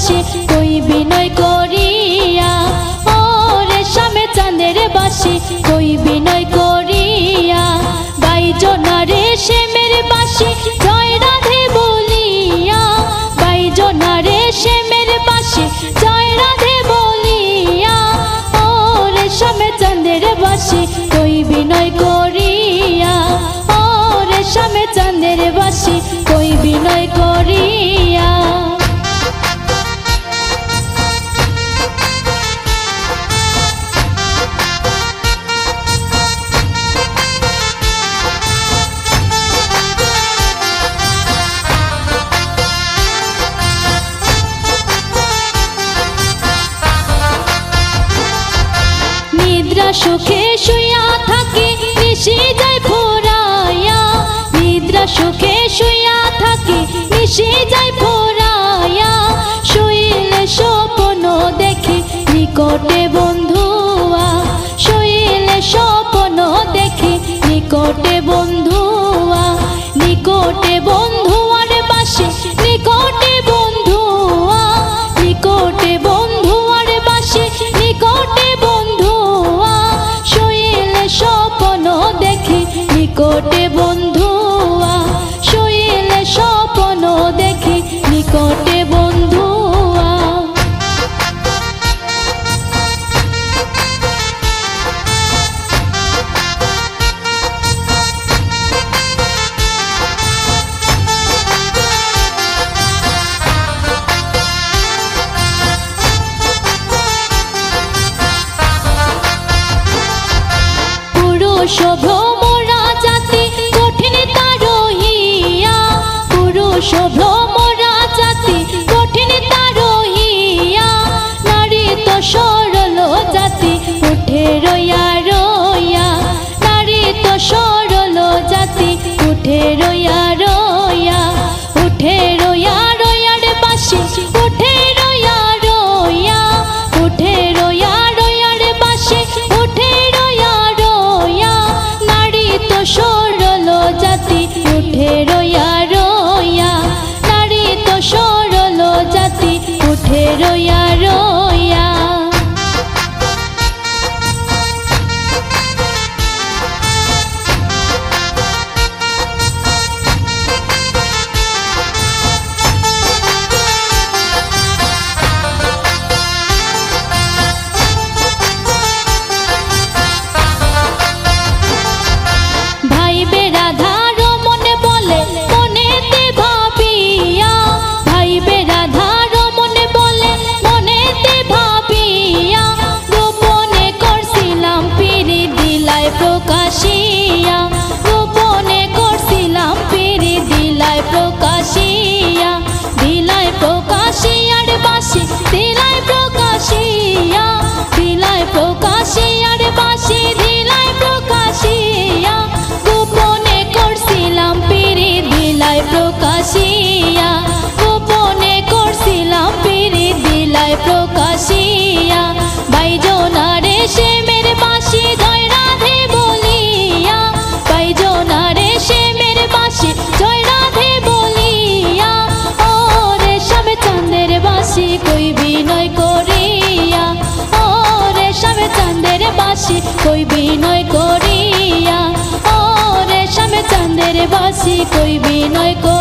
বাসি কই বিনয় করিয়া, ও রেশমে চাঁদের বাসি কই বিনয় করিয়া। বাইজো না রেশমের বাসি জয় রাধে বলিয়া, বাইজো না রেশমের বাসি জয় রাধে বলিয়া। ও রেশমে চাঁদের বাসি কই বিনয় করিয়া, ও রেশমে চাঁদের বাসি কই বিনয় করিয়া। নিদ্রা সুখে শুইয়া থাকি নিশি যায় ফুরাইয়া, নিদ্রা সুখে শুইয়া থাকি নিশি যায় ফুরাইয়া। শুইলে স্বপ্ন দেখি নিকটে বন্ধুয়া, শুইলে স্বপ্ন দেখি নিকটে বন্ধুয়া। নিকটে বন্ধুয়ার বাসি নিকটে বন্ধুয়া, নিকটে বন্ধুয়ার বাসি নিকটে বন্ধুয়া। শুইলে স্বপ্ন দেখি নিকটে বন্ধুয়া, শুইলে স্বপ্ন দেখি নিকটে বন্ধুয়া। পুরুষ ভ্রমরা জাতি কঠিন তারহিয়া, পুরুষ ভ্রমরা জাতি কঠিন তারহিয়া। নারী তো সরল জাতি উঠে রইয়া রইয়া, নারী তো সরল জাতি উঠে রইয়া রইয়া। উঠে রইয়া রইয়ার বাসি উঠে রইয়া রইয়া, উঠে রইয়া রইয়ার বাসি উঠে রইয়া রইয়া। নারী তো সরল জাতি উঠে রইয়া রইয়া, নারী তো সরল জাতি উঠে রইয়া রইয়া। ভাইবে রাধার মনে বলে মনেতে ভাবিয়া, ভাইবে রাধার মনে বলে মনেতে ভাবিয়া। গোপনে করছিলাম পিরি দিলায় প্রকাশিয়া, গোপনে করছিলাম পিরি দিলায় প্রকাশিয়া। দিলায় প্রকাশিয়ার বাসি দিলায় প্রকাশিয়া, দিলায় প্রকাশিয়ার বাসি দিলায় প্রকাশিয়া। গোপনে করছিলাম পিরি দিলায় প্রকাশিয়া, গোপনে করছিলাম পিরি দিলায় প্রকাশিয়া। বাইজো না রেশমের বাসি জয় রাধে বলিয়া, বাইজো না রেশমের বাসি জয় রাধে বলিয়া। ও রেশমে চাঁদের বাসি কই বিনয় করিয়া, ও রেশমে চাঁদের বাসি কই বিনয় করিয়া। ও রেশমে চাঁদের বাসি কই বিনয় করিয়া।